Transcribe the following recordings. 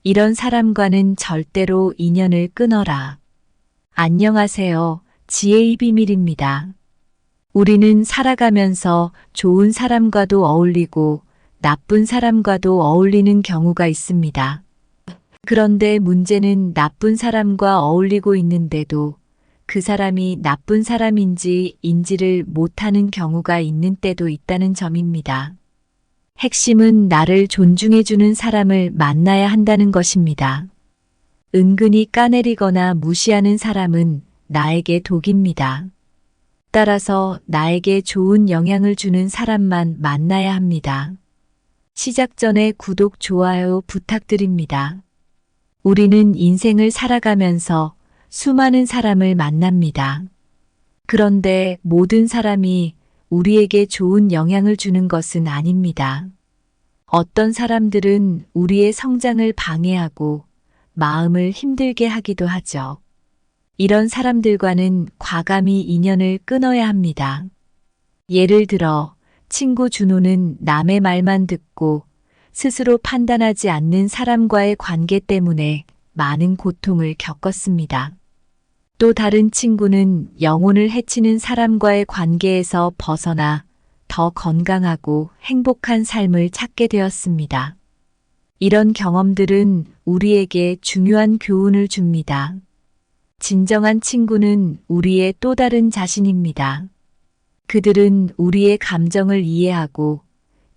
이런 사람과는 절대로 인연을 끊어라. 안녕하세요. 지혜의 비밀입니다. 우리는 살아가면서 좋은 사람과도 어울리고 나쁜 사람과도 어울리는 경우가 있습니다. 그런데 문제는 나쁜 사람과 어울리고 있는데도 그 사람이 나쁜 사람인지 인지를 못하는 경우가 있는 때도 있다는 점입니다. 핵심은 나를 존중해주는 사람을 만나야 한다는 것입니다. 은근히 까내리거나 무시하는 사람은 나에게 독입니다. 따라서 나에게 좋은 영향을 주는 사람만 만나야 합니다. 시작 전에 구독, 좋아요 부탁드립니다. 우리는 인생을 살아가면서 수많은 사람을 만납니다. 그런데 모든 사람이 우리에게 좋은 영향을 주는 것은 아닙니다. 어떤 사람들은 우리의 성장을 방해하고 마음을 힘들게 하기도 하죠. 이런 사람들과는 과감히 인연을 끊어야 합니다. 예를 들어 친구 준호는 남의 말만 듣고 스스로 판단하지 않는 사람과의 관계 때문에 많은 고통을 겪었습니다. 또 다른 친구는 영혼을 해치는 사람과의 관계에서 벗어나 더 건강하고 행복한 삶을 찾게 되었습니다. 이런 경험들은 우리에게 중요한 교훈을 줍니다. 진정한 친구는 우리의 또 다른 자신입니다. 그들은 우리의 감정을 이해하고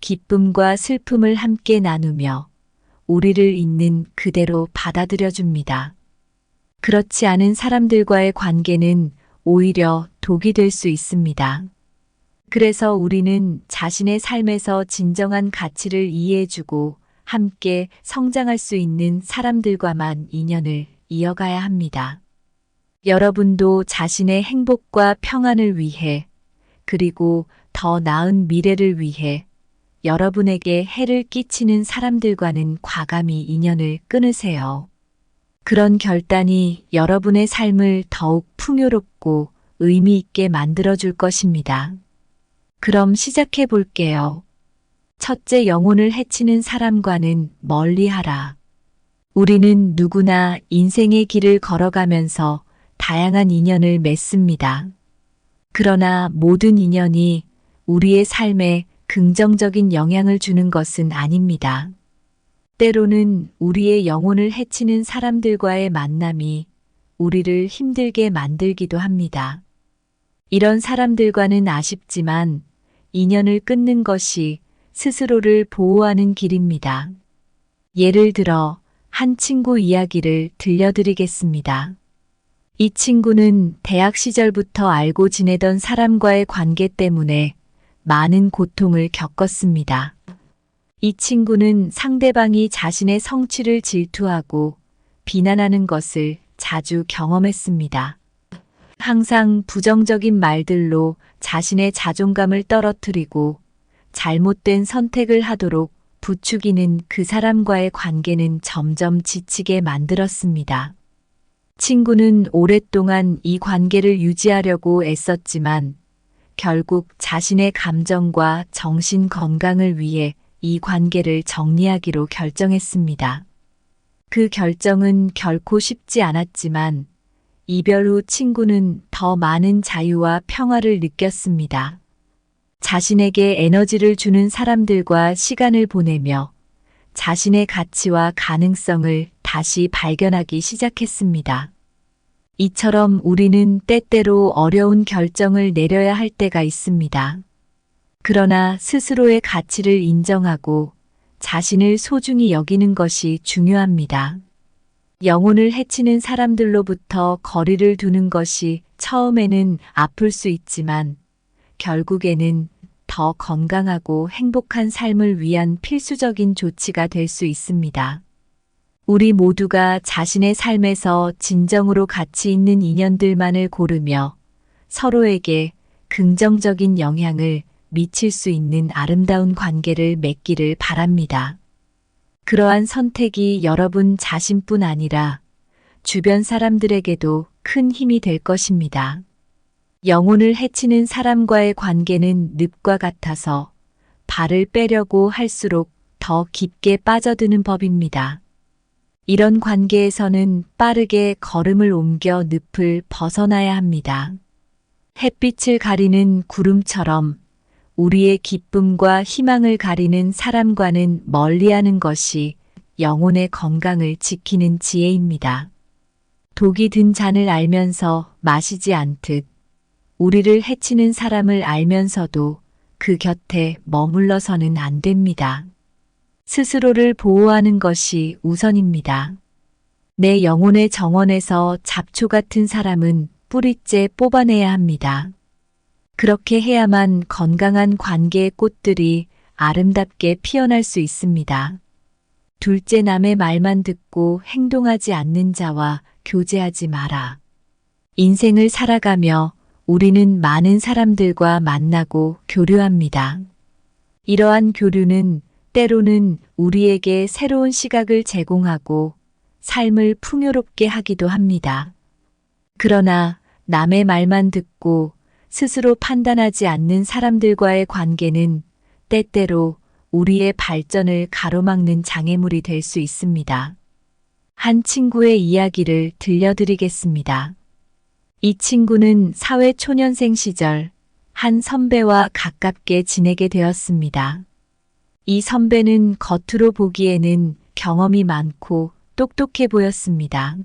기쁨과 슬픔을 함께 나누며 우리를 있는 그대로 받아들여 줍니다. 그렇지 않은 사람들과의 관계는 오히려 독이 될 수 있습니다. 그래서 우리는 자신의 삶에서 진정한 가치를 이해해주고 함께 성장할 수 있는 사람들과만 인연을 이어가야 합니다. 여러분도 자신의 행복과 평안을 위해 그리고 더 나은 미래를 위해 여러분에게 해를 끼치는 사람들과는 과감히 인연을 끊으세요. 그런 결단이 여러분의 삶을 더욱 풍요롭고 의미 있게 만들어줄 것입니다. 그럼 시작해 볼게요. 첫째, 영혼을 해치는 사람과는 멀리하라. 우리는 누구나 인생의 길을 걸어가면서 다양한 인연을 맺습니다. 그러나 모든 인연이 우리의 삶에 긍정적인 영향을 주는 것은 아닙니다. 때로는 우리의 영혼을 해치는 사람들과의 만남이 우리를 힘들게 만들기도 합니다. 이런 사람들과는 아쉽지만 인연을 끊는 것이 스스로를 보호하는 길입니다. 예를 들어 한 친구 이야기를 들려드리겠습니다. 이 친구는 대학 시절부터 알고 지내던 사람과의 관계 때문에 많은 고통을 겪었습니다. 이 친구는 상대방이 자신의 성취를 질투하고 비난하는 것을 자주 경험했습니다. 항상 부정적인 말들로 자신의 자존감을 떨어뜨리고 잘못된 선택을 하도록 부추기는 그 사람과의 관계는 점점 지치게 만들었습니다. 친구는 오랫동안 이 관계를 유지하려고 애썼지만 결국 자신의 감정과 정신 건강을 위해 이 관계를 정리하기로 결정했습니다. 그 결정은 결코 쉽지 않았지만 이별 후 친구는 더 많은 자유와 평화를 느꼈습니다. 자신에게 에너지를 주는 사람들과 시간을 보내며 자신의 가치와 가능성을 다시 발견하기 시작했습니다. 이처럼 우리는 때때로 어려운 결정을 내려야 할 때가 있습니다. 그러나 스스로의 가치를 인정하고 자신을 소중히 여기는 것이 중요합니다. 영혼을 해치는 사람들로부터 거리를 두는 것이 처음에는 아플 수 있지만 결국에는 더 건강하고 행복한 삶을 위한 필수적인 조치가 될 수 있습니다. 우리 모두가 자신의 삶에서 진정으로 가치 있는 인연들만을 고르며 서로에게 긍정적인 영향을 미칠 수 있는 아름다운 관계를 맺기를 바랍니다. 그러한 선택이 여러분 자신뿐 아니라 주변 사람들에게도 큰 힘이 될 것입니다. 영혼을 해치는 사람과의 관계는 늪과 같아서 발을 빼려고 할수록 더 깊게 빠져드는 법입니다. 이런 관계에서는 빠르게 걸음을 옮겨 늪을 벗어나야 합니다. 햇빛을 가리는 구름처럼 우리의 기쁨과 희망을 가리는 사람과는 멀리하는 것이 영혼의 건강을 지키는 지혜입니다. 독이 든 잔을 알면서 마시지 않듯 우리를 해치는 사람을 알면서도 그 곁에 머물러서는 안 됩니다. 스스로를 보호하는 것이 우선입니다. 내 영혼의 정원에서 잡초 같은 사람은 뿌리째 뽑아내야 합니다. 그렇게 해야만 건강한 관계의 꽃들이 아름답게 피어날 수 있습니다. 둘째, 남의 말만 듣고 행동하지 않는 자와 교제하지 마라. 인생을 살아가며 우리는 많은 사람들과 만나고 교류합니다. 이러한 교류는 때로는 우리에게 새로운 시각을 제공하고 삶을 풍요롭게 하기도 합니다. 그러나 남의 말만 듣고 스스로 판단하지 않는 사람들과의 관계는 때때로 우리의 발전을 가로막는 장애물이 될 수 있습니다. 한 친구의 이야기를 들려드리겠습니다. 이 친구는 사회 초년생 시절 한 선배와 가깝게 지내게 되었습니다. 이 선배는 겉으로 보기에는 경험이 많고 똑똑해 보였습니다.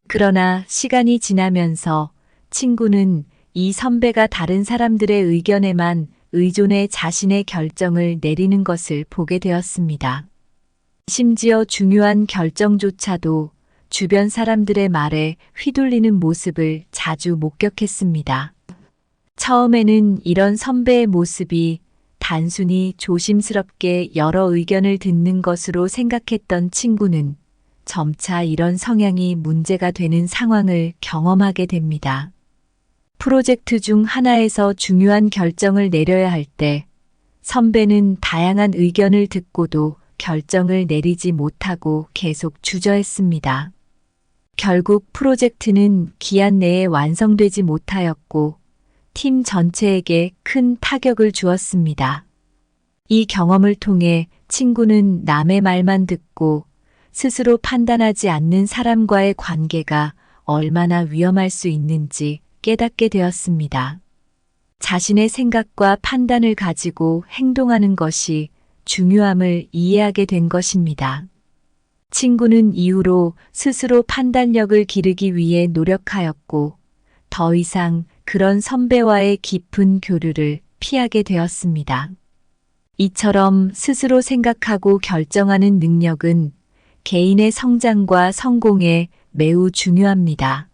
그러나 시간이 지나면서 친구는 이 선배가 다른 사람들의 의견에만 의존해 자신의 결정을 내리는 것을 보게 되었습니다. 심지어 중요한 결정조차도 주변 사람들의 말에 휘둘리는 모습을 자주 목격했습니다. 처음에는 이런 선배의 모습이 단순히 조심스럽게 여러 의견을 듣는 것으로 생각했던 친구는 점차 이런 성향이 문제가 되는 상황을 경험하게 됩니다. 프로젝트 중 하나에서 중요한 결정을 내려야 할 때 선배는 다양한 의견을 듣고도 결정을 내리지 못하고 계속 주저했습니다. 결국 프로젝트는 기한 내에 완성되지 못하였고 팀 전체에게 큰 타격을 주었습니다. 이 경험을 통해 친구는 남의 말만 듣고 스스로 판단하지 않는 사람과의 관계가 얼마나 위험할 수 있는지 깨닫게 되었습니다. 자신의 생각과 판단을 가지고 행동하는 것이 중요함을 이해하게 된 것입니다. 친구는 이후로 스스로 판단력을 기르기 위해 노력하였고 더 이상 그런 선배와의 깊은 교류를 피하게 되었습니다. 이처럼 스스로 생각하고 결정하는 능력은 개인의 성장과 성공에 매우 중요합니다.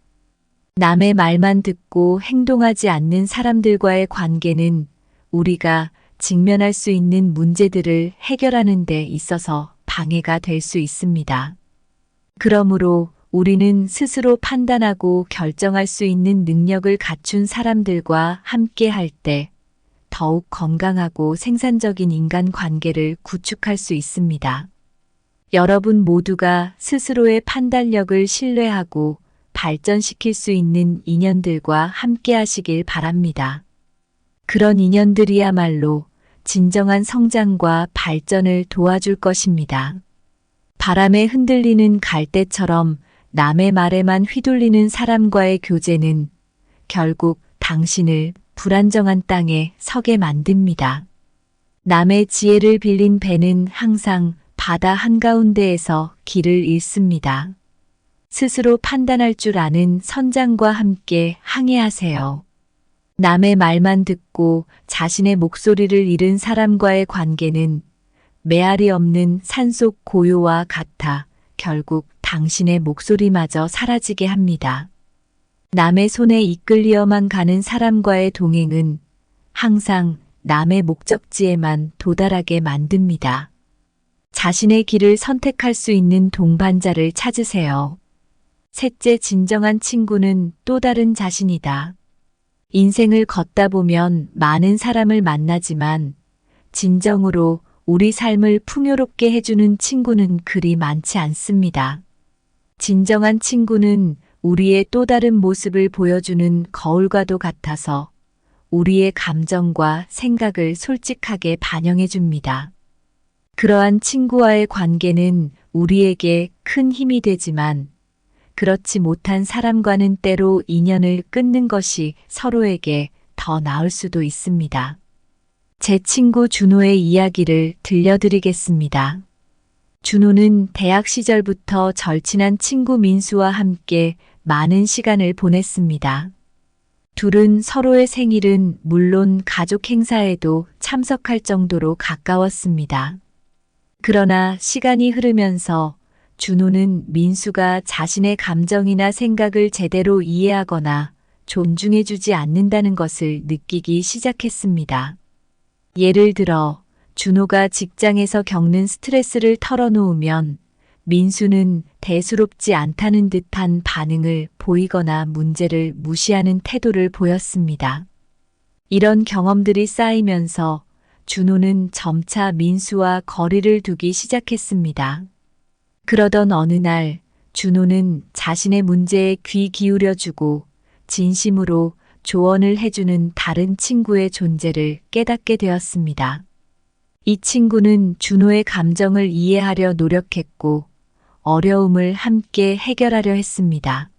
남의 말만 듣고 행동하지 않는 사람들과의 관계는 우리가 직면할 수 있는 문제들을 해결하는 데 있어서 방해가 될 수 있습니다. 그러므로 우리는 스스로 판단하고 결정할 수 있는 능력을 갖춘 사람들과 함께 할 때 더욱 건강하고 생산적인 인간 관계를 구축할 수 있습니다. 여러분 모두가 스스로의 판단력을 신뢰하고 발전시킬 수 있는 인연들과 함께 하시길 바랍니다. 그런 인연들이야말로 진정한 성장과 발전을 도와줄 것입니다. 바람에 흔들리는 갈대처럼 남의 말에만 휘둘리는 사람과의 교제는 결국 당신을 불안정한 땅에 서게 만듭니다. 남의 지혜를 빌린 배는 항상 바다 한가운데에서 길을 잃습니다. 스스로 판단할 줄 아는 선장과 함께 항해하세요. 남의 말만 듣고 자신의 목소리를 잃은 사람과의 관계는 메아리 없는 산속 고요와 같아 결국 당신의 목소리마저 사라지게 합니다. 남의 손에 이끌리어만 가는 사람과의 동행은 항상 남의 목적지에만 도달하게 만듭니다. 자신의 길을 선택할 수 있는 동반자를 찾으세요. 셋째, 진정한 친구는 또 다른 자신이다. 인생을 걷다 보면 많은 사람을 만나지만 진정으로 우리 삶을 풍요롭게 해주는 친구는 그리 많지 않습니다. 진정한 친구는 우리의 또 다른 모습을 보여주는 거울과도 같아서 우리의 감정과 생각을 솔직하게 반영해 줍니다. 그러한 친구와의 관계는 우리에게 큰 힘이 되지만 그렇지 못한 사람과는 때로 인연을 끊는 것이 서로에게 더 나을 수도 있습니다. 제 친구 준호의 이야기를 들려드리겠습니다. 준호는 대학 시절부터 절친한 친구 민수와 함께 많은 시간을 보냈습니다. 둘은 서로의 생일은 물론 가족 행사에도 참석할 정도로 가까웠습니다. 그러나 시간이 흐르면서 준호는 민수가 자신의 감정이나 생각을 제대로 이해하거나 존중해주지 않는다는 것을 느끼기 시작했습니다. 예를 들어 준호가 직장에서 겪는 스트레스를 털어놓으면 민수는 대수롭지 않다는 듯한 반응을 보이거나 문제를 무시하는 태도를 보였습니다. 이런 경험들이 쌓이면서 준호는 점차 민수와 거리를 두기 시작했습니다. 그러던 어느 날 준호는 자신의 문제에 귀 기울여주고 진심으로 조언을 해주는 다른 친구의 존재를 깨닫게 되었습니다. 이 친구는 준호의 감정을 이해하려 노력했고 어려움을 함께 해결하려 했습니다.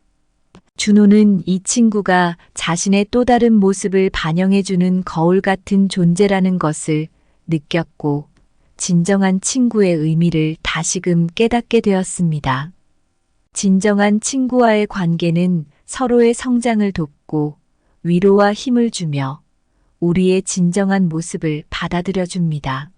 준호는 이 친구가 자신의 또 다른 모습을 반영해주는 거울 같은 존재라는 것을 느꼈고 진정한 친구의 의미를 다시금 깨닫게 되었습니다. 진정한 친구와의 관계는 서로의 성장을 돕고 위로와 힘을 주며 우리의 진정한 모습을 받아들여 줍니다.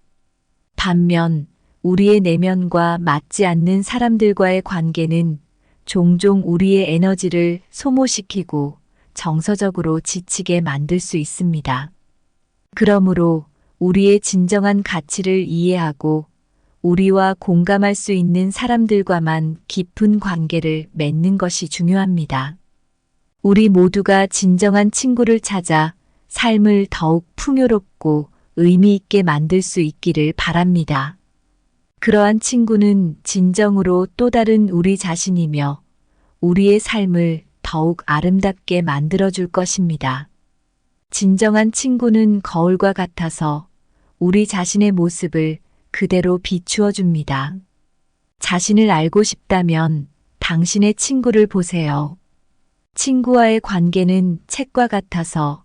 반면 우리의 내면과 맞지 않는 사람들과의 관계는 종종 우리의 에너지를 소모시키고 정서적으로 지치게 만들 수 있습니다. 그러므로 우리의 진정한 가치를 이해하고 우리와 공감할 수 있는 사람들과만 깊은 관계를 맺는 것이 중요합니다. 우리 모두가 진정한 친구를 찾아 삶을 더욱 풍요롭고 의미 있게 만들 수 있기를 바랍니다. 그러한 친구는 진정으로 또 다른 우리 자신이며 우리의 삶을 더욱 아름답게 만들어줄 것입니다. 진정한 친구는 거울과 같아서 우리 자신의 모습을 그대로 비추어 줍니다. 자신을 알고 싶다면 당신의 친구를 보세요. 친구와의 관계는 책과 같아서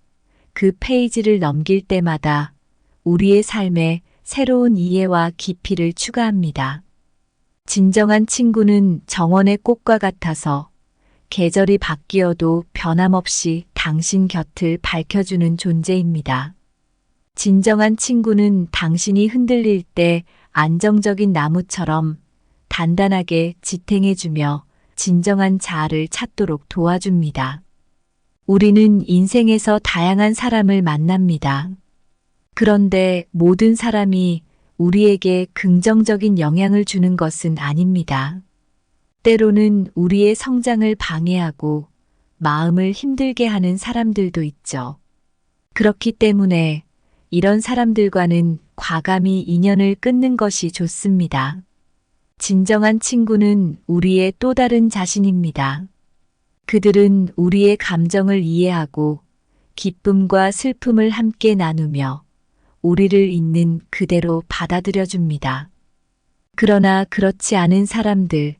그 페이지를 넘길 때마다 우리의 삶에 새로운 이해와 깊이를 추가합니다. 진정한 친구는 정원의 꽃과 같아서 계절이 바뀌어도 변함없이 당신 곁을 밝혀주는 존재입니다. 진정한 친구는 당신이 흔들릴 때 안정적인 나무처럼 단단하게 지탱해주며 진정한 자아를 찾도록 도와줍니다. 우리는 인생에서 다양한 사람을 만납니다. 그런데 모든 사람이 우리에게 긍정적인 영향을 주는 것은 아닙니다. 때로는 우리의 성장을 방해하고 마음을 힘들게 하는 사람들도 있죠. 그렇기 때문에 이런 사람들과는 과감히 인연을 끊는 것이 좋습니다. 진정한 친구는 우리의 또 다른 자신입니다. 그들은 우리의 감정을 이해하고 기쁨과 슬픔을 함께 나누며 우리를 있는 그대로 받아들여 줍니다. 그러나 그렇지 않은 사람들,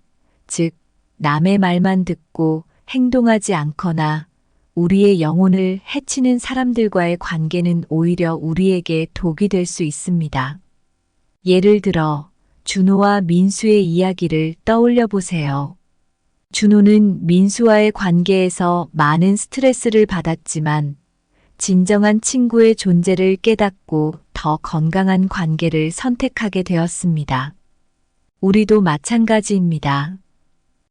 즉 남의 말만 듣고 행동하지 않거나 우리의 영혼을 해치는 사람들과의 관계는 오히려 우리에게 독이 될 수 있습니다. 예를 들어 준호와 민수의 이야기를 떠올려 보세요. 준호는 민수와의 관계에서 많은 스트레스를 받았지만 진정한 친구의 존재를 깨닫고 더 건강한 관계를 선택하게 되었습니다. 우리도 마찬가지입니다.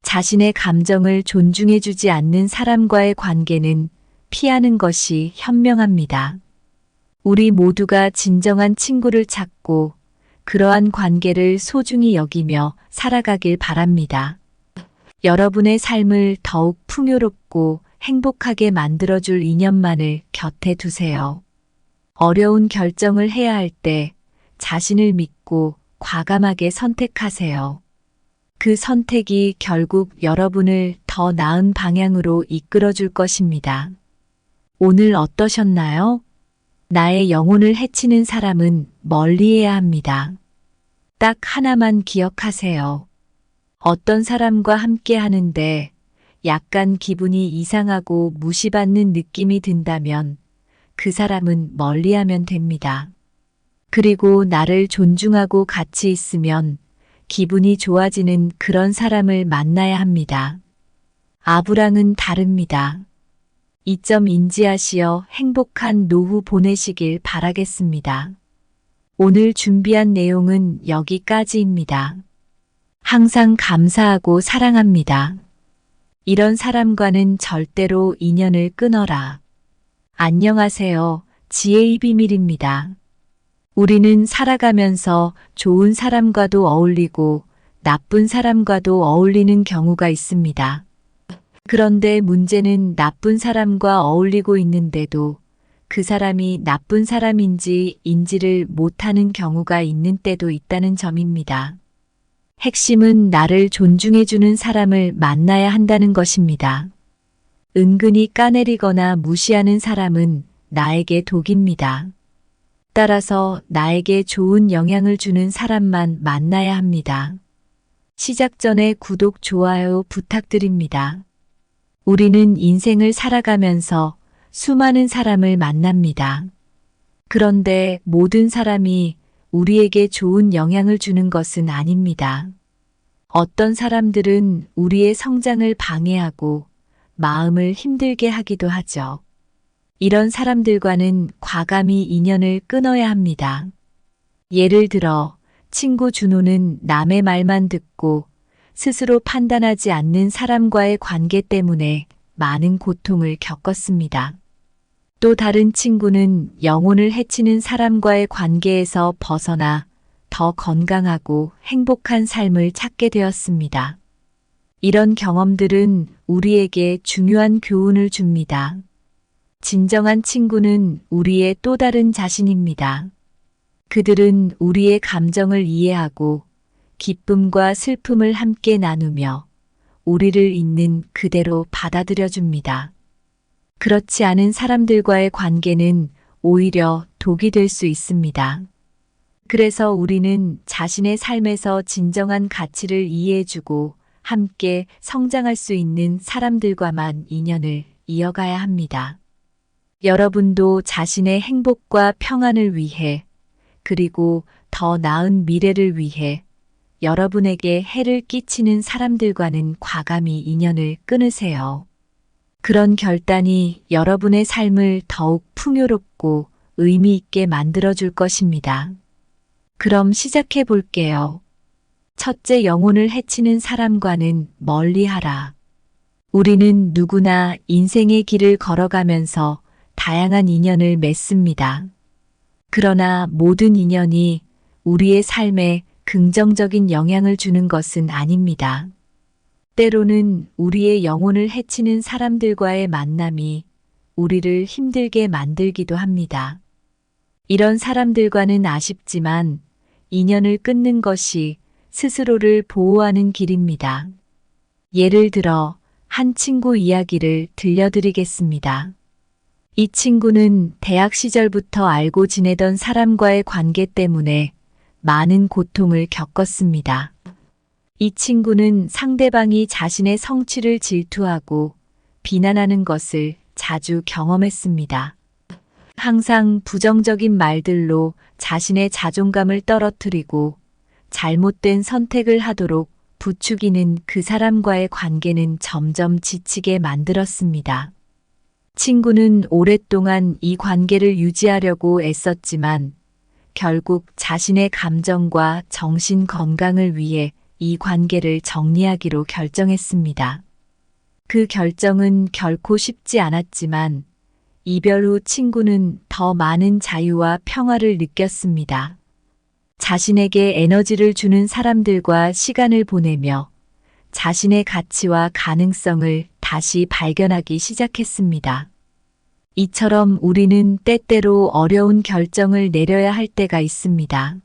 자신의 감정을 존중해주지 않는 사람과의 관계는 피하는 것이 현명합니다. 우리 모두가 진정한 친구를 찾고 그러한 관계를 소중히 여기며 살아가길 바랍니다. 여러분의 삶을 더욱 풍요롭고 행복하게 만들어줄 인연만을 곁에 두세요. 어려운 결정을 해야 할 때 자신을 믿고 과감하게 선택하세요. 그 선택이 결국 여러분을 더 나은 방향으로 이끌어줄 것입니다. 오늘 어떠셨나요? 나의 영혼을 해치는 사람은 멀리해야 합니다. 딱 하나만 기억하세요. 어떤 사람과 함께 하는데 약간 기분이 이상하고 무시받는 느낌이 든다면 그 사람은 멀리하면 됩니다. 그리고 나를 존중하고 같이 있으면 기분이 좋아지는 그런 사람을 만나야 합니다. 아브랑은 다릅니다. 이 점 인지하시어 행복한 노후 보내시길 바라겠습니다. 오늘 준비한 내용은 여기까지입니다. 항상 감사하고 사랑합니다. 이런 사람과는 절대로 인연을 끊어라. 안녕하세요. 지혜의 비밀입니다. 우리는 살아가면서 좋은 사람과도 어울리고 나쁜 사람과도 어울리는 경우가 있습니다. 그런데 문제는 나쁜 사람과 어울리고 있는데도 그 사람이 나쁜 사람인지 인지를 못하는 경우가 있는 때도 있다는 점입니다. 핵심은 나를 존중해주는 사람을 만나야 한다는 것입니다. 은근히 까내리거나 무시하는 사람은 나에게 독입니다. 따라서 나에게 좋은 영향을 주는 사람만 만나야 합니다. 시작 전에 구독, 좋아요 부탁드립니다. 우리는 인생을 살아가면서 수많은 사람을 만납니다. 그런데 모든 사람이 우리에게 좋은 영향을 주는 것은 아닙니다. 어떤 사람들은 우리의 성장을 방해하고 마음을 힘들게 하기도 하죠. 이런 사람들과는 과감히 인연을 끊어야 합니다. 예를 들어 친구 준호는 남의 말만 듣고 스스로 판단하지 않는 사람과의 관계 때문에 많은 고통을 겪었습니다. 또 다른 친구는 영혼을 해치는 사람과의 관계에서 벗어나 더 건강하고 행복한 삶을 찾게 되었습니다. 이런 경험들은 우리에게 중요한 교훈을 줍니다. 진정한 친구는 우리의 또 다른 자신입니다. 그들은 우리의 감정을 이해하고 기쁨과 슬픔을 함께 나누며 우리를 있는 그대로 받아들여 줍니다. 그렇지 않은 사람들과의 관계는 오히려 독이 될 수 있습니다. 그래서 우리는 자신의 삶에서 진정한 가치를 이해해주고 함께 성장할 수 있는 사람들과만 인연을 이어가야 합니다. 여러분도 자신의 행복과 평안을 위해 그리고 더 나은 미래를 위해 여러분에게 해를 끼치는 사람들과는 과감히 인연을 끊으세요. 그런 결단이 여러분의 삶을 더욱 풍요롭고 의미 있게 만들어줄 것입니다. 그럼 시작해 볼게요. 첫째, 영혼을 해치는 사람과는 멀리하라. 우리는 누구나 인생의 길을 걸어가면서 다양한 인연을 맺습니다. 그러나 모든 인연이 우리의 삶에 긍정적인 영향을 주는 것은 아닙니다. 때로는 우리의 영혼을 해치는 사람들과의 만남이 우리를 힘들게 만들기도 합니다. 이런 사람들과는 아쉽지만 인연을 끊는 것이 스스로를 보호하는 길입니다. 예를 들어 한 친구 이야기를 들려드리겠습니다. 이 친구는 대학 시절부터 알고 지내던 사람과의 관계 때문에 많은 고통을 겪었습니다. 이 친구는 상대방이 자신의 성취를 질투하고 비난하는 것을 자주 경험했습니다. 항상 부정적인 말들로 자신의 자존감을 떨어뜨리고 잘못된 선택을 하도록 부추기는 그 사람과의 관계는 점점 지치게 만들었습니다. 친구는 오랫동안 이 관계를 유지하려고 애썼지만 결국 자신의 감정과 정신 건강을 위해 이 관계를 정리하기로 결정했습니다. 그 결정은 결코 쉽지 않았지만 이별 후 친구는 더 많은 자유와 평화를 느꼈습니다. 자신에게 에너지를 주는 사람들과 시간을 보내며 자신의 가치와 가능성을 다시 발견하기 시작했습니다. 이처럼 우리는 때때로 어려운 결정을 내려야 할 때가 있습니다.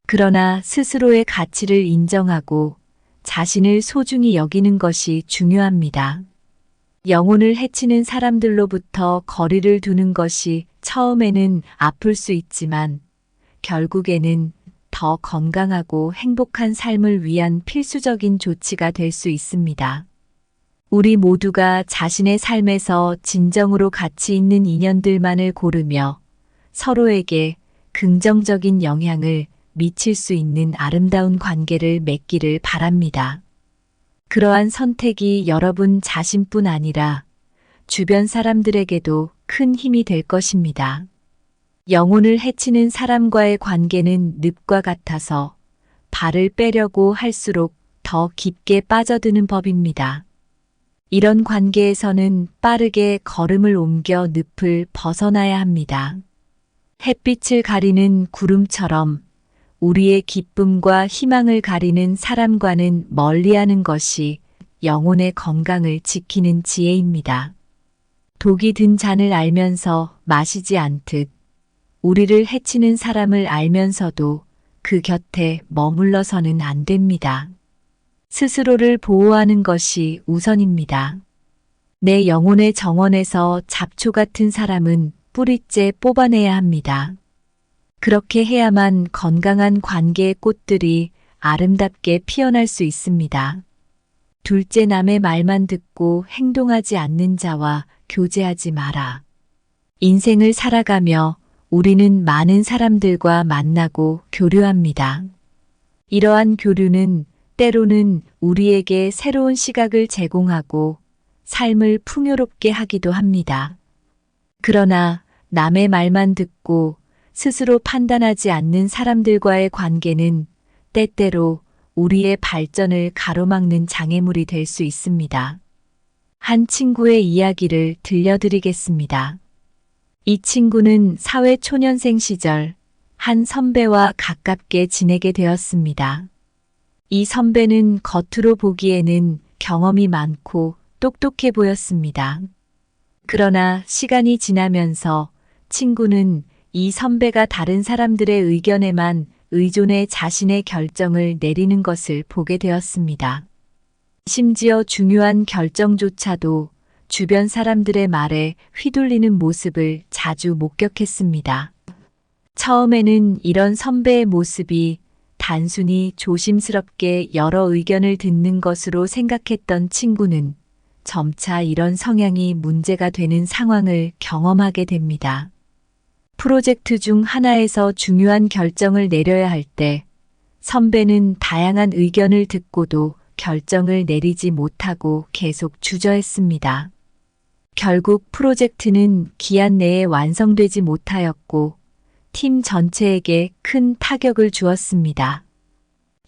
그러나 스스로의 가치를 인정하고 자신을 소중히 여기는 것이 중요합니다. 영혼을 해치는 사람들로부터 거리를 두는 것이 처음에는 아플 수 있지만 결국에는 더 건강하고 행복한 삶을 위한 필수적인 조치가 될 수 있습니다. 우리 모두가 자신의 삶에서 진정으로 가치 있는 인연들만을 고르며 서로에게 긍정적인 영향을 미칠 수 있는 아름다운 관계를 맺기를 바랍니다. 그러한 선택이 여러분 자신뿐 아니라 주변 사람들에게도 큰 힘이 될 것입니다. 영혼을 해치는 사람과의 관계는 늪과 같아서 발을 빼려고 할수록 더 깊게 빠져드는 법입니다. 이런 관계에서는 빠르게 걸음을 옮겨 늪을 벗어나야 합니다. 햇빛을 가리는 구름처럼 우리의 기쁨과 희망을 가리는 사람과는 멀리하는 것이 영혼의 건강을 지키는 지혜입니다. 독이 든 잔을 알면서 마시지 않듯 우리를 해치는 사람을 알면서도 그 곁에 머물러서는 안 됩니다. 스스로를 보호하는 것이 우선입니다. 내 영혼의 정원에서 잡초 같은 사람은 뿌리째 뽑아내야 합니다. 그렇게 해야만 건강한 관계의 꽃들이 아름답게 피어날 수 있습니다. 둘째, 남의 말만 듣고 행동하지 않는 자와 교제하지 마라. 인생을 살아가며 우리는 많은 사람들과 만나고 교류합니다. 이러한 교류는 때로는 우리에게 새로운 시각을 제공하고 삶을 풍요롭게 하기도 합니다. 그러나 남의 말만 듣고 스스로 판단하지 않는 사람들과의 관계는 때때로 우리의 발전을 가로막는 장애물이 될 수 있습니다. 한 친구의 이야기를 들려드리겠습니다. 이 친구는 사회 초년생 시절 한 선배와 가깝게 지내게 되었습니다. 이 선배는 겉으로 보기에는 경험이 많고 똑똑해 보였습니다. 그러나 시간이 지나면서 친구는 이 선배가 다른 사람들의 의견에만 의존해 자신의 결정을 내리는 것을 보게 되었습니다. 심지어 중요한 결정조차도 주변 사람들의 말에 휘둘리는 모습을 자주 목격했습니다. 처음에는 이런 선배의 모습이 단순히 조심스럽게 여러 의견을 듣는 것으로 생각했던 친구는 점차 이런 성향이 문제가 되는 상황을 경험하게 됩니다. 프로젝트 중 하나에서 중요한 결정을 내려야 할 때 선배는 다양한 의견을 듣고도 결정을 내리지 못하고 계속 주저했습니다. 결국 프로젝트는 기한 내에 완성되지 못하였고 팀 전체에게 큰 타격을 주었습니다.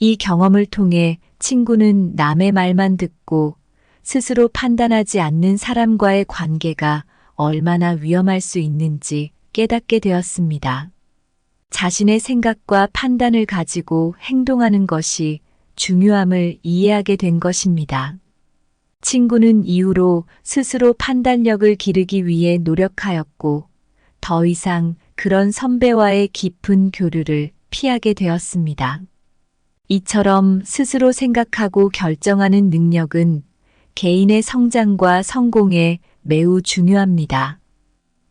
이 경험을 통해 친구는 남의 말만 듣고 스스로 판단하지 않는 사람과의 관계가 얼마나 위험할 수 있는지 깨닫게 되었습니다. 자신의 생각과 판단을 가지고 행동하는 것이 중요함을 이해하게 된 것입니다. 친구는 이후로 스스로 판단력을 기르기 위해 노력하였고 더 이상 그런 선배와의 깊은 교류를 피하게 되었습니다. 이처럼 스스로 생각하고 결정하는 능력은 개인의 성장과 성공에 매우 중요합니다.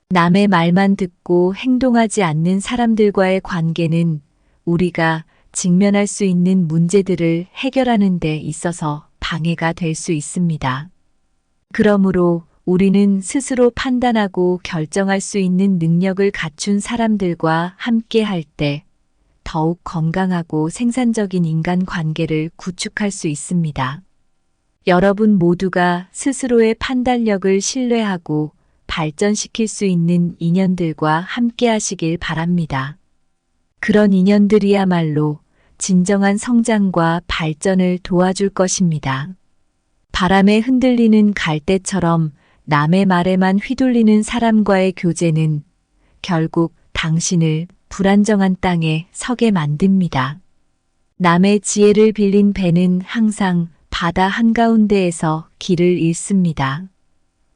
남의 말만 듣고 행동하지 않는 사람들과의 관계는 우리가 직면할 수 있는 문제들을 해결하는 데 있어서 방해가 될 수 있습니다. 그러므로 우리는 스스로 판단하고 결정할 수 있는 능력을 갖춘 사람들과 함께 할 때 더욱 건강하고 생산적인 인간 관계를 구축할 수 있습니다. 여러분 모두가 스스로의 판단력을 신뢰하고 발전시킬 수 있는 인연들과 함께 하시길 바랍니다. 그런 인연들이야말로 진정한 성장과 발전을 도와줄 것입니다. 바람에 흔들리는 갈대처럼 남의 말에만 휘둘리는 사람과의 교제는 결국 당신을 불안정한 땅에 서게 만듭니다. 남의 지혜를 빌린 배는 항상 바다 한가운데에서 길을 잃습니다.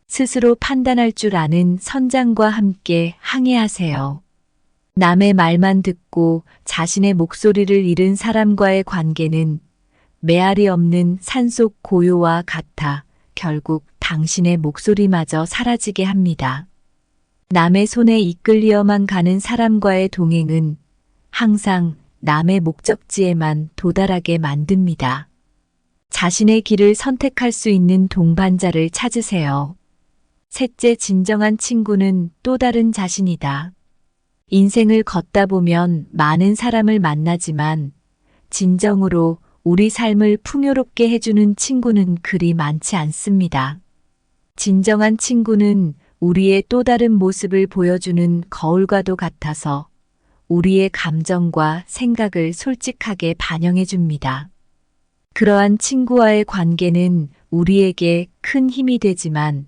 스스로 판단할 줄 아는 선장과 함께 항해하세요. 남의 말만 듣고 자신의 목소리를 잃은 사람과의 관계는 메아리 없는 산속 고요와 같아 결국 당신의 목소리마저 사라지게 합니다. 남의 손에 이끌려만 가는 사람과의 동행은 항상 남의 목적지에만 도달하게 만듭니다. 자신의 길을 선택할 수 있는 동반자를 찾으세요. 셋째, 진정한 친구는 또 다른 자신이다. 인생을 걷다 보면 많은 사람을 만나지만 진정으로 우리 삶을 풍요롭게 해주는 친구는 그리 많지 않습니다. 진정한 친구는 우리의 또 다른 모습을 보여주는 거울과도 같아서 우리의 감정과 생각을 솔직하게 반영해 줍니다. 그러한 친구와의 관계는 우리에게 큰 힘이 되지만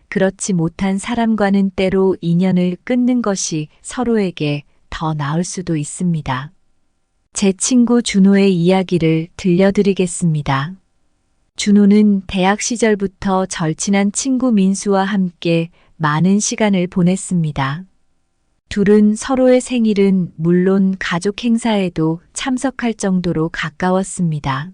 그렇지 못한 사람과는 때로 인연을 끊는 것이 서로에게 더 나을 수도 있습니다. 제 친구 준호의 이야기를 들려드리겠습니다. 준호는 대학 시절부터 절친한 친구 민수와 함께 많은 시간을 보냈습니다. 둘은 서로의 생일은 물론 가족 행사에도 참석할 정도로 가까웠습니다.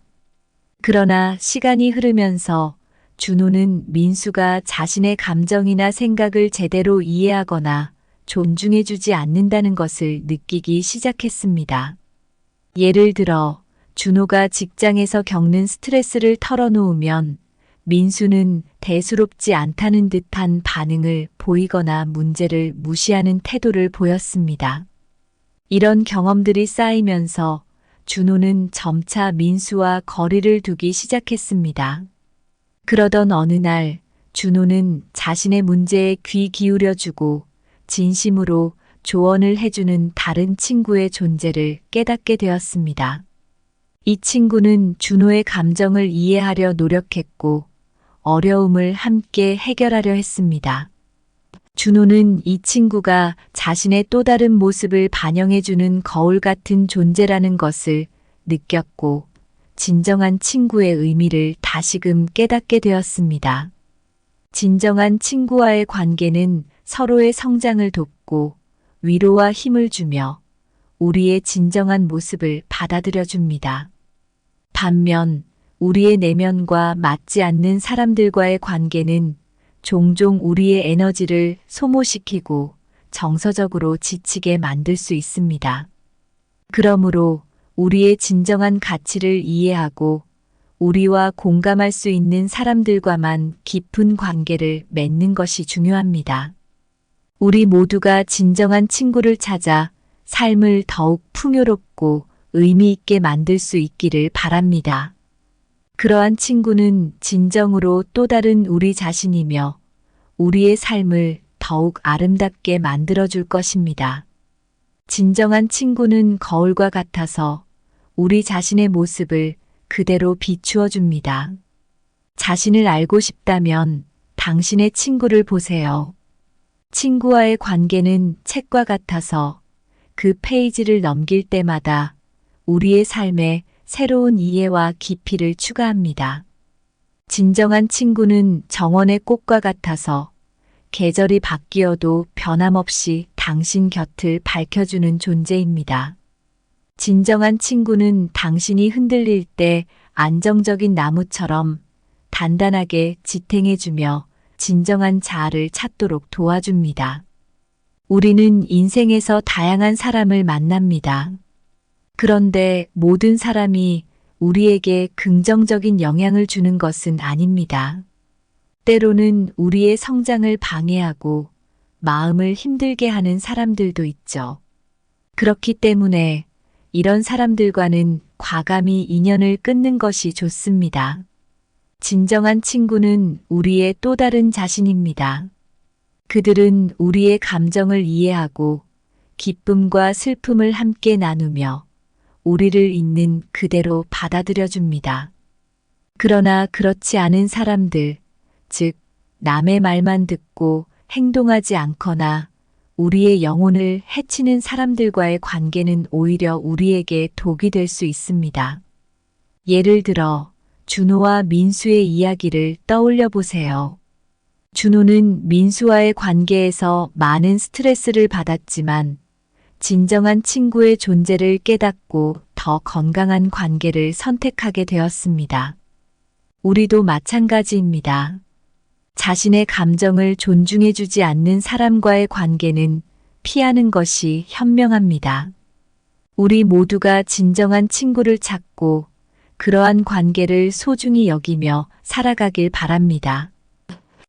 그러나 시간이 흐르면서 준호는 민수가 자신의 감정이나 생각을 제대로 이해하거나 존중해주지 않는다는 것을 느끼기 시작했습니다. 예를 들어 준호가 직장에서 겪는 스트레스를 털어놓으면 민수는 대수롭지 않다는 듯한 반응을 보이거나 문제를 무시하는 태도를 보였습니다. 이런 경험들이 쌓이면서 준호는 점차 민수와 거리를 두기 시작했습니다. 그러던 어느 날 준호는 자신의 문제에 귀 기울여주고 진심으로 조언을 해주는 다른 친구의 존재를 깨닫게 되었습니다. 이 친구는 준호의 감정을 이해하려 노력했고 어려움을 함께 해결하려 했습니다. 준호는 이 친구가 자신의 또 다른 모습을 반영해주는 거울 같은 존재라는 것을 느꼈고 진정한 친구의 의미를 다시금 깨닫게 되었습니다. 진정한 친구와의 관계는 서로의 성장을 돕고 위로와 힘을 주며 우리의 진정한 모습을 받아들여 줍니다. 반면 우리의 내면과 맞지 않는 사람들과의 관계는 종종 우리의 에너지를 소모시키고 정서적으로 지치게 만들 수 있습니다. 그러므로 우리의 진정한 가치를 이해하고 우리와 공감할 수 있는 사람들과만 깊은 관계를 맺는 것이 중요합니다. 우리 모두가 진정한 친구를 찾아 삶을 더욱 풍요롭고 의미 있게 만들 수 있기를 바랍니다. 그러한 친구는 진정으로 또 다른 우리 자신이며 우리의 삶을 더욱 아름답게 만들어줄 것입니다. 진정한 친구는 거울과 같아서 우리 자신의 모습을 그대로 비추어 줍니다. 자신을 알고 싶다면 당신의 친구를 보세요. 친구와의 관계는 책과 같아서 그 페이지를 넘길 때마다 우리의 삶에 새로운 이해와 깊이를 추가합니다. 진정한 친구는 정원의 꽃과 같아서 계절이 바뀌어도 변함없이 당신 곁을 밝혀주는 존재입니다. 진정한 친구는 당신이 흔들릴 때 안정적인 나무처럼 단단하게 지탱해주며 진정한 자아를 찾도록 도와줍니다. 우리는 인생에서 다양한 사람을 만납니다. 그런데 모든 사람이 우리에게 긍정적인 영향을 주는 것은 아닙니다. 때로는 우리의 성장을 방해하고 마음을 힘들게 하는 사람들도 있죠. 그렇기 때문에 이런 사람들과는 과감히 인연을 끊는 것이 좋습니다. 진정한 친구는 우리의 또 다른 자신입니다. 그들은 우리의 감정을 이해하고 기쁨과 슬픔을 함께 나누며 우리를 있는 그대로 받아들여 줍니다. 그러나 그렇지 않은 사람들, 즉 남의 말만 듣고 행동하지 않거나 우리의 영혼을 해치는 사람들과의 관계는 오히려 우리에게 독이 될 수 있습니다. 예를 들어 준호와 민수의 이야기를 떠올려 보세요. 준호는 민수와의 관계에서 많은 스트레스를 받았지만 진정한 친구의 존재를 깨닫고 더 건강한 관계를 선택하게 되었습니다. 우리도 마찬가지입니다. 자신의 감정을 존중해주지 않는 사람과의 관계는 피하는 것이 현명합니다. 우리 모두가 진정한 친구를 찾고 그러한 관계를 소중히 여기며 살아가길 바랍니다.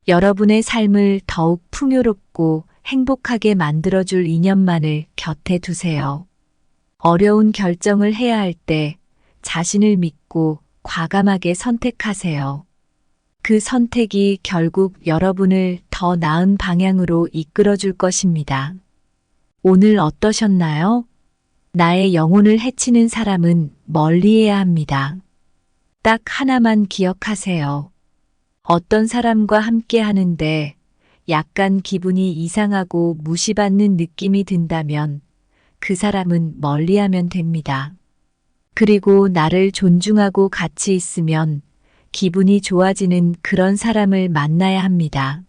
여러분의 삶을 더욱 풍요롭고 행복하게 만들어줄 인연만을 곁에 두세요. 어려운 결정을 해야 할 때 자신을 믿고 과감하게 선택하세요. 그 선택이 결국 여러분을 더 나은 방향으로 이끌어 줄 것입니다. 오늘 어떠셨나요? 나의 영혼을 해치는 사람은 멀리해야 합니다. 딱 하나만 기억하세요. 어떤 사람과 함께 하는데 약간 기분이 이상하고 무시받는 느낌이 든다면 그 사람은 멀리하면 됩니다. 그리고 나를 존중하고 같이 있으면 기분이 좋아지는 그런 사람을 만나야 합니다.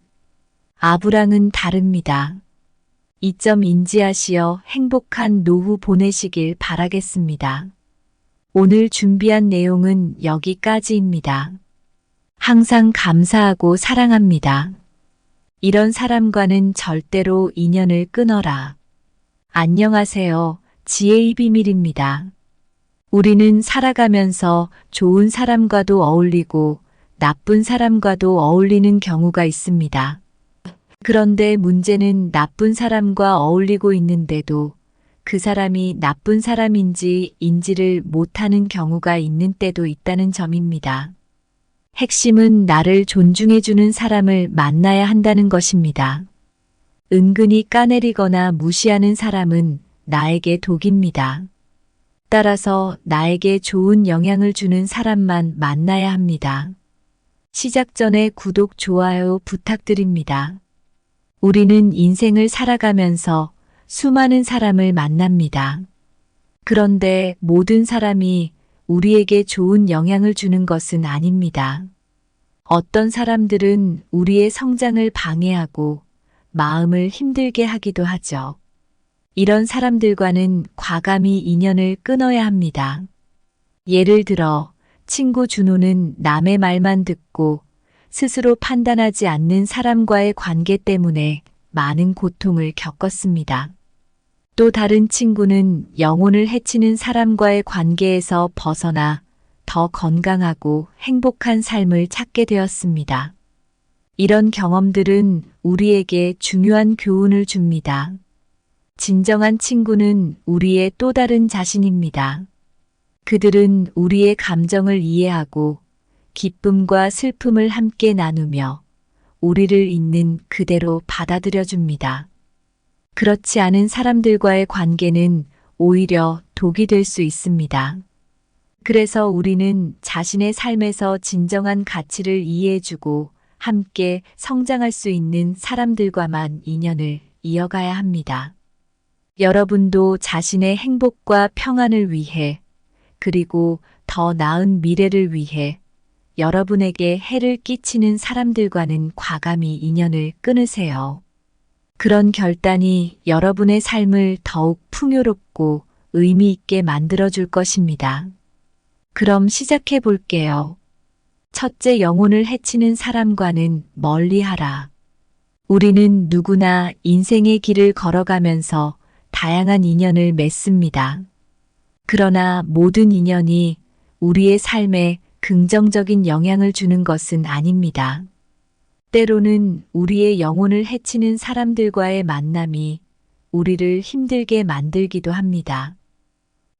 아브랑은 다릅니다. 이 점 인지하시어 행복한 노후 보내시길 바라겠습니다. 오늘 준비한 내용은 여기까지입니다. 항상 감사하고 사랑합니다. 이런 사람과는 절대로 인연을 끊어라. 안녕하세요. 지혜의 비밀입니다. 우리는 살아가면서 좋은 사람과도 어울리고 나쁜 사람과도 어울리는 경우가 있습니다. 그런데 문제는 나쁜 사람과 어울리고 있는데도 그 사람이 나쁜 사람인지 인지를 못하는 경우가 있는 때도 있다는 점입니다. 핵심은 나를 존중해주는 사람을 만나야 한다는 것입니다. 은근히 까내리거나 무시하는 사람은 나에게 독입니다. 따라서 나에게 좋은 영향을 주는 사람만 만나야 합니다. 시작 전에 구독, 좋아요 부탁드립니다. 우리는 인생을 살아가면서 수많은 사람을 만납니다. 그런데 모든 사람이 우리에게 좋은 영향을 주는 것은 아닙니다. 어떤 사람들은 우리의 성장을 방해하고 마음을 힘들게 하기도 하죠. 이런 사람들과는 과감히 인연을 끊어야 합니다. 예를 들어 친구 준호는 남의 말만 듣고 스스로 판단하지 않는 사람과의 관계 때문에 많은 고통을 겪었습니다. 또 다른 친구는 영혼을 해치는 사람과의 관계에서 벗어나 더 건강하고 행복한 삶을 찾게 되었습니다. 이런 경험들은 우리에게 중요한 교훈을 줍니다. 진정한 친구는 우리의 또 다른 자신입니다. 그들은 우리의 감정을 이해하고 기쁨과 슬픔을 함께 나누며 우리를 있는 그대로 받아들여 줍니다. 그렇지 않은 사람들과의 관계는 오히려 독이 될 수 있습니다. 그래서 우리는 자신의 삶에서 진정한 가치를 이해해주고 함께 성장할 수 있는 사람들과만 인연을 이어가야 합니다. 여러분도 자신의 행복과 평안을 위해 그리고 더 나은 미래를 위해 여러분에게 해를 끼치는 사람들과는 과감히 인연을 끊으세요. 그런 결단이 여러분의 삶을 더욱 풍요롭고 의미 있게 만들어줄 것입니다. 그럼 시작해 볼게요. 첫째, 영혼을 해치는 사람과는 멀리하라. 우리는 누구나 인생의 길을 걸어가면서 다양한 인연을 맺습니다. 그러나 모든 인연이 우리의 삶에 긍정적인 영향을 주는 것은 아닙니다. 때로는 우리의 영혼을 해치는 사람들과의 만남이 우리를 힘들게 만들기도 합니다.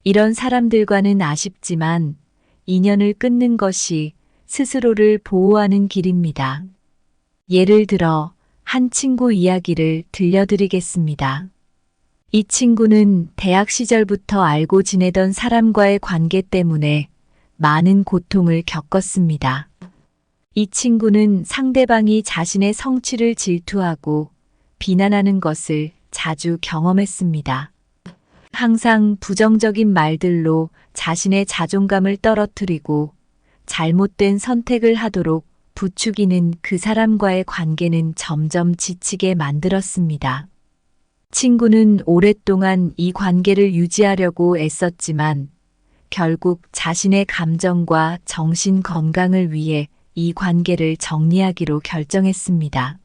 이런 사람들과는 아쉽지만 인연을 끊는 것이 스스로를 보호하는 길입니다. 예를 들어 한 친구 이야기를 들려드리겠습니다. 이 친구는 대학 시절부터 알고 지내던 사람과의 관계 때문에 많은 고통을 겪었습니다. 이 친구는 상대방이 자신의 성취를 질투하고 비난하는 것을 자주 경험했습니다. 항상 부정적인 말들로 자신의 자존감을 떨어뜨리고 잘못된 선택을 하도록 부추기는 그 사람과의 관계는 점점 지치게 만들었습니다. 친구는 오랫동안 이 관계를 유지하려고 애썼지만 결국 자신의 감정과 정신 건강을 위해 이 관계를 정리하기로 결정했습니다.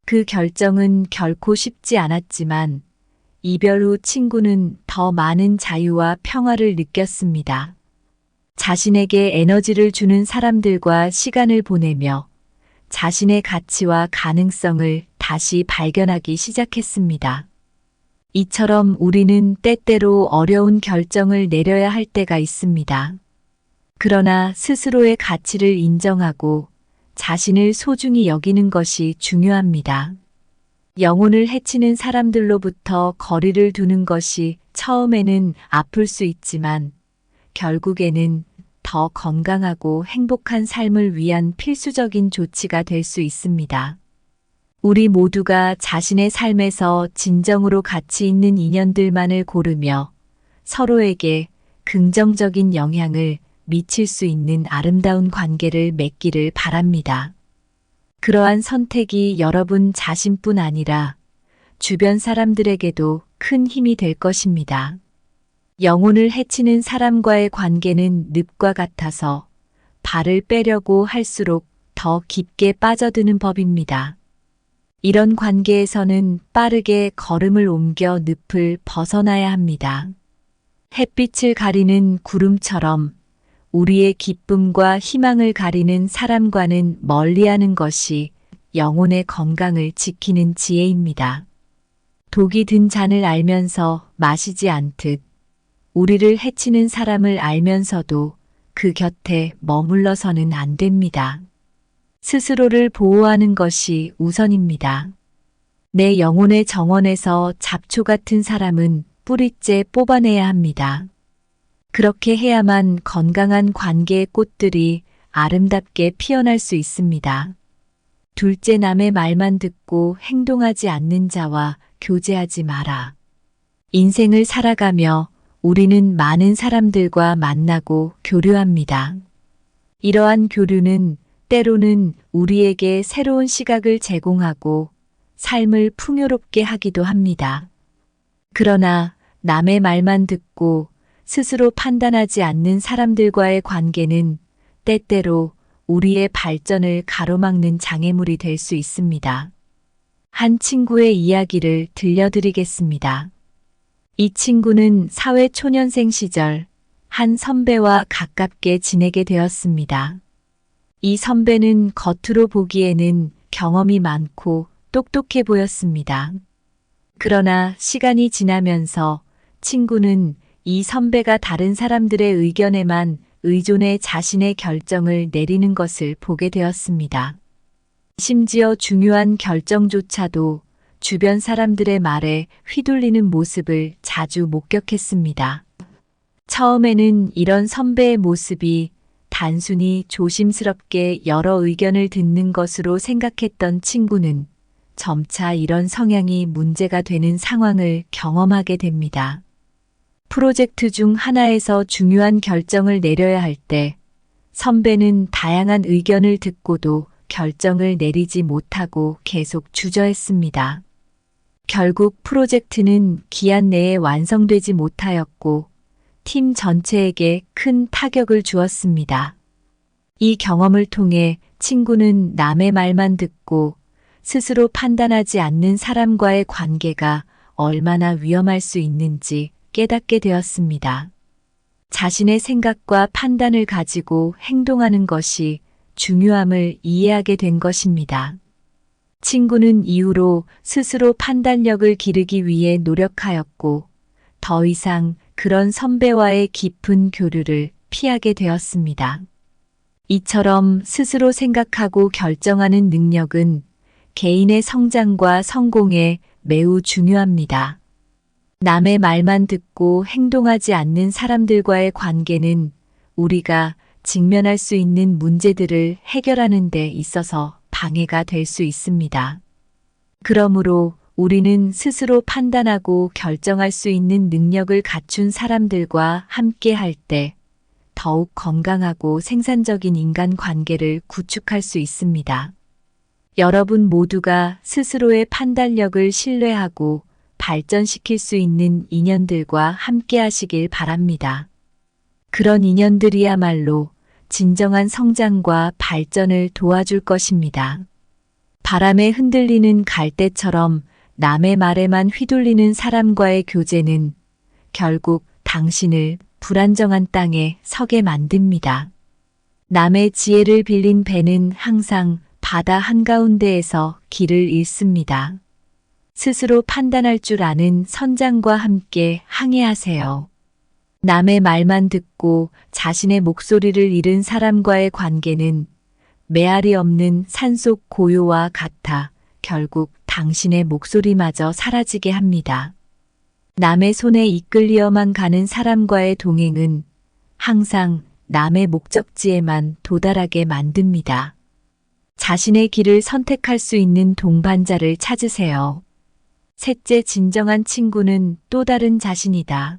그 결정은 결코 쉽지 않았지만 이별 후 친구는 더 많은 자유와 평화를 느꼈습니다. 자신에게 에너지를 주는 사람들과 시간을 보내며 자신의 가치와 가능성을 다시 발견하기 시작했습니다. 이처럼 우리는 때때로 어려운 결정을 내려야 할 때가 있습니다. 그러나 스스로의 가치를 인정하고 자신을 소중히 여기는 것이 중요합니다. 영혼을 해치는 사람들로부터 거리를 두는 것이 처음에는 아플 수 있지만 결국에는 더 건강하고 행복한 삶을 위한 필수적인 조치가 될 수 있습니다. 우리 모두가 자신의 삶에서 진정으로 가치 있는 인연들만을 고르며 서로에게 긍정적인 영향을 미칠 수 있는 아름다운 관계를 맺기를 바랍니다. 그러한 선택이 여러분 자신뿐 아니라 주변 사람들에게도 큰 힘이 될 것입니다. 영혼을 해치는 사람과의 관계는 늪과 같아서 발을 빼려고 할수록 더 깊게 빠져드는 법입니다. 이런 관계에서는 빠르게 걸음을 옮겨 늪을 벗어나야 합니다. 햇빛을 가리는 구름처럼 우리의 기쁨과 희망을 가리는 사람과는 멀리하는 것이 영혼의 건강을 지키는 지혜입니다. 독이 든 잔을 알면서 마시지 않듯 우리를 해치는 사람을 알면서도 그 곁에 머물러서는 안 됩니다. 스스로를 보호하는 것이 우선입니다. 내 영혼의 정원에서 잡초 같은 사람은 뿌리째 뽑아내야 합니다. 그렇게 해야만 건강한 관계의 꽃들이 아름답게 피어날 수 있습니다. 둘째, 남의 말만 듣고 행동하지 않는 자와 교제하지 마라. 인생을 살아가며 우리는 많은 사람들과 만나고 교류합니다. 이러한 교류는 때로는 우리에게 새로운 시각을 제공하고 삶을 풍요롭게 하기도 합니다. 그러나 남의 말만 듣고 스스로 판단하지 않는 사람들과의 관계는 때때로 우리의 발전을 가로막는 장애물이 될 수 있습니다. 한 친구의 이야기를 들려드리겠습니다. 이 친구는 사회 초년생 시절 한 선배와 가깝게 지내게 되었습니다. 이 선배는 겉으로 보기에는 경험이 많고 똑똑해 보였습니다. 그러나 시간이 지나면서 친구는 이 선배가 다른 사람들의 의견에만 의존해 자신의 결정을 내리는 것을 보게 되었습니다. 심지어 중요한 결정조차도 주변 사람들의 말에 휘둘리는 모습을 자주 목격했습니다. 처음에는 이런 선배의 모습이 단순히 조심스럽게 여러 의견을 듣는 것으로 생각했던 친구는 점차 이런 성향이 문제가 되는 상황을 경험하게 됩니다. 프로젝트 중 하나에서 중요한 결정을 내려야 할 때 선배는 다양한 의견을 듣고도 결정을 내리지 못하고 계속 주저했습니다. 결국 프로젝트는 기한 내에 완성되지 못하였고 팀 전체에게 큰 타격을 주었습니다. 이 경험을 통해 친구는 남의 말만 듣고 스스로 판단하지 않는 사람과의 관계가 얼마나 위험할 수 있는지 깨닫게 되었습니다. 자신의 생각과 판단을 가지고 행동하는 것이 중요함을 이해하게 된 것입니다. 친구는 이후로 스스로 판단력을 기르기 위해 노력하였고 더 이상 그런 선배와의 깊은 교류를 피하게 되었습니다. 이처럼 스스로 생각하고 결정하는 능력은 개인의 성장과 성공에 매우 중요합니다. 남의 말만 듣고 행동하지 않는 사람들과의 관계는 우리가 직면할 수 있는 문제들을 해결하는 데 있어서 방해가 될 수 있습니다. 그러므로 우리는 스스로 판단하고 결정할 수 있는 능력을 갖춘 사람들과 함께 할 때 더욱 건강하고 생산적인 인간 관계를 구축할 수 있습니다. 여러분 모두가 스스로의 판단력을 신뢰하고 발전시킬 수 있는 인연들과 함께 하시길 바랍니다. 그런 인연들이야말로 진정한 성장과 발전을 도와줄 것입니다. 바람에 흔들리는 갈대처럼 남의 말에만 휘둘리는 사람과의 교제는 결국 당신을 불안정한 땅에 서게 만듭니다. 남의 지혜를 빌린 배는 항상 바다 한가운데에서 길을 잃습니다. 스스로 판단할 줄 아는 선장과 함께 항해하세요. 남의 말만 듣고 자신의 목소리를 잃은 사람과의 관계는 메아리 없는 산속 고요와 같아 결국 당신의 목소리마저 사라지게 합니다. 남의 손에 이끌리어만 가는 사람과의 동행은 항상 남의 목적지에만 도달하게 만듭니다. 자신의 길을 선택할 수 있는 동반자를 찾으세요. 셋째, 진정한 친구는 또 다른 자신이다.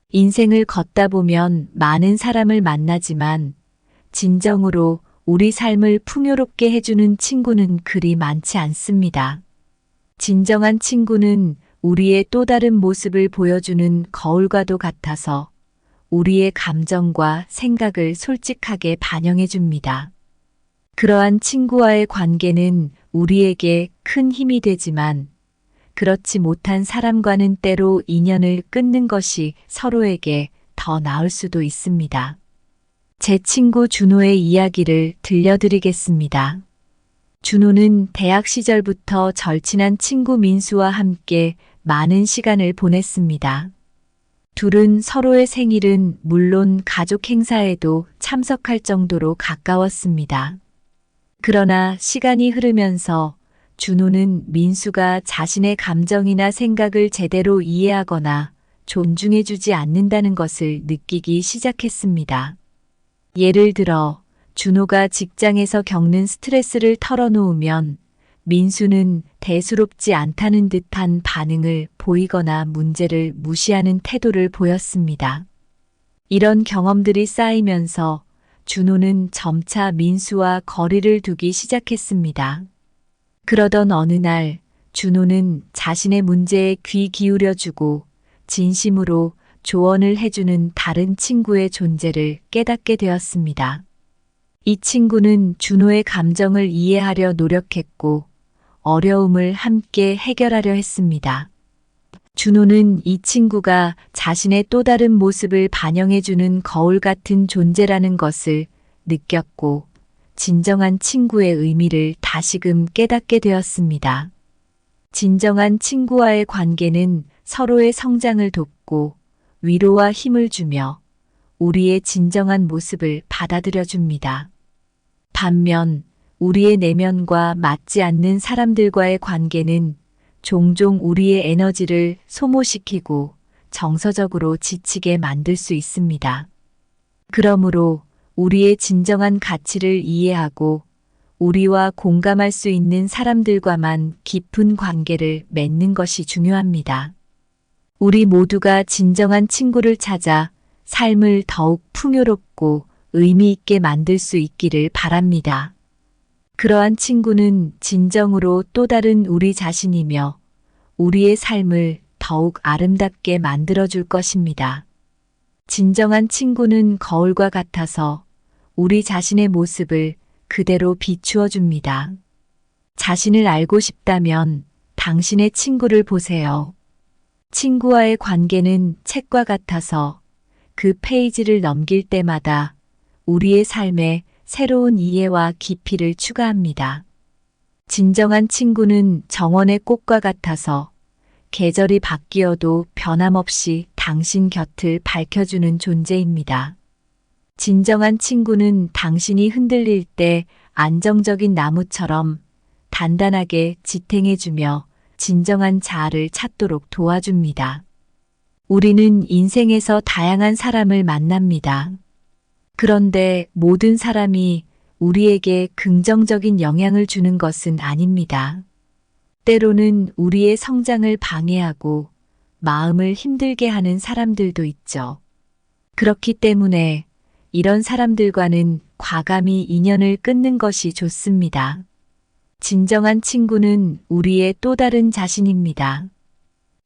인생을 걷다 보면 많은 사람을 만나지만 진정으로 우리 삶을 풍요롭게 해주는 친구는 그리 많지 않습니다. 진정한 친구는 우리의 또 다른 모습을 보여주는 거울과도 같아서 우리의 감정과 생각을 솔직하게 반영해 줍니다. 그러한 친구와의 관계는 우리에게 큰 힘이 되지만 그렇지 못한 사람과는 때로 인연을 끊는 것이 서로에게 더 나을 수도 있습니다. 제 친구 준호의 이야기를 들려드리겠습니다. 준호는 대학 시절부터 절친한 친구 민수와 함께 많은 시간을 보냈습니다. 둘은 서로의 생일은 물론 가족 행사에도 참석할 정도로 가까웠습니다. 그러나 시간이 흐르면서 준호는 민수가 자신의 감정이나 생각을 제대로 이해하거나 존중해주지 않는다는 것을 느끼기 시작했습니다. 예를 들어 준호가 직장에서 겪는 스트레스를 털어놓으면 민수는 대수롭지 않다는 듯한 반응을 보이거나 문제를 무시하는 태도를 보였습니다. 이런 경험들이 쌓이면서 준호는 점차 민수와 거리를 두기 시작했습니다. 그러던 어느 날 준호는 자신의 문제에 귀 기울여주고 진심으로 조언을 해주는 다른 친구의 존재를 깨닫게 되었습니다. 이 친구는 준호의 감정을 이해하려 노력했고 어려움을 함께 해결하려 했습니다. 준호는 이 친구가 자신의 또 다른 모습을 반영해주는 거울 같은 존재라는 것을 느꼈고 진정한 친구의 의미를 다시금 깨닫게 되었습니다. 진정한 친구와의 관계는 서로의 성장을 돕고 위로와 힘을 주며 우리의 진정한 모습을 받아들여 줍니다. 반면 우리의 내면과 맞지 않는 사람들과의 관계는 종종 우리의 에너지를 소모시키고 정서적으로 지치게 만들 수 있습니다. 그러므로 우리의 진정한 가치를 이해하고 우리와 공감할 수 있는 사람들과만 깊은 관계를 맺는 것이 중요합니다. 우리 모두가 진정한 친구를 찾아 삶을 더욱 풍요롭고 의미 있게 만들 수 있기를 바랍니다. 그러한 친구는 진정으로 또 다른 우리 자신이며 우리의 삶을 더욱 아름답게 만들어줄 것입니다. 진정한 친구는 거울과 같아서 우리 자신의 모습을 그대로 비추어 줍니다. 자신을 알고 싶다면 당신의 친구를 보세요. 친구와의 관계는 책과 같아서 그 페이지를 넘길 때마다 우리의 삶에 새로운 이해와 깊이를 추가합니다. 진정한 친구는 정원의 꽃과 같아서 계절이 바뀌어도 변함없이 당신 곁을 밝혀주는 존재입니다. 진정한 친구는 당신이 흔들릴 때 안정적인 나무처럼 단단하게 지탱해주며 진정한 자아를 찾도록 도와줍니다. 우리는 인생에서 다양한 사람을 만납니다. 그런데 모든 사람이 우리에게 긍정적인 영향을 주는 것은 아닙니다. 때로는 우리의 성장을 방해하고 마음을 힘들게 하는 사람들도 있죠. 그렇기 때문에 이런 사람들과는 과감히 인연을 끊는 것이 좋습니다. 진정한 친구는 우리의 또 다른 자신입니다.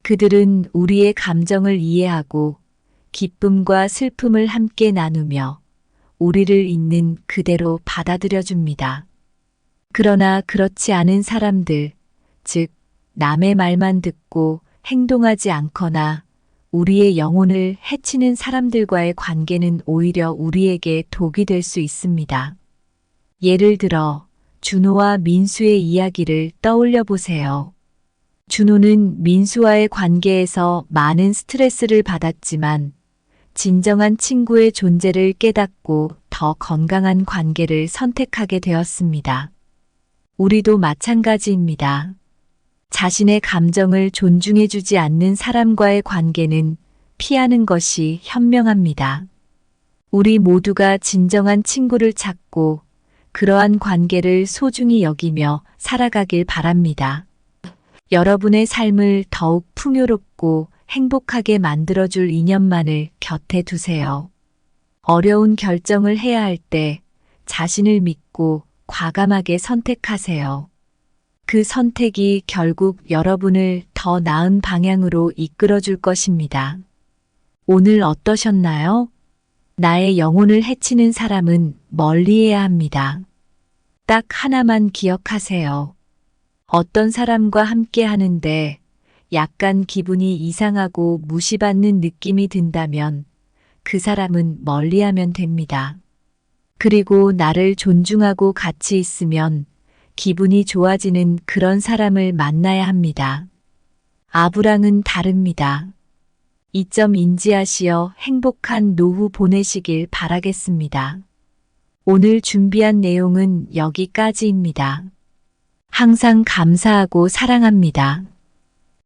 그들은 우리의 감정을 이해하고 기쁨과 슬픔을 함께 나누며 우리를 있는 그대로 받아들여 줍니다. 그러나 그렇지 않은 사람들, 즉 남의 말만 듣고 행동하지 않거나 우리의 영혼을 해치는 사람들과의 관계는 오히려 우리에게 독이 될 수 있습니다. 예를 들어 준호와 민수의 이야기를 떠올려 보세요. 준호는 민수와의 관계에서 많은 스트레스를 받았지만 진정한 친구의 존재를 깨닫고 더 건강한 관계를 선택하게 되었습니다. 우리도 마찬가지입니다. 자신의 감정을 존중해주지 않는 사람과의 관계는 피하는 것이 현명합니다. 우리 모두가 진정한 친구를 찾고 그러한 관계를 소중히 여기며 살아가길 바랍니다. 여러분의 삶을 더욱 풍요롭고 행복하게 만들어줄 인연만을 곁에 두세요. 어려운 결정을 해야 할 때 자신을 믿고 과감하게 선택하세요. 그 선택이 결국 여러분을 더 나은 방향으로 이끌어줄 것입니다. 오늘 어떠셨나요? 나의 영혼을 해치는 사람은 멀리해야 합니다. 딱 하나만 기억하세요. 어떤 사람과 함께 하는데 약간 기분이 이상하고 무시받는 느낌이 든다면 그 사람은 멀리하면 됩니다. 그리고 나를 존중하고 같이 있으면 기분이 좋아지는 그런 사람을 만나야 합니다. 아브랑은 다릅니다. 이 점 인지하시어 행복한 노후 보내시길 바라겠습니다. 오늘 준비한 내용은 여기까지입니다. 항상 감사하고 사랑합니다.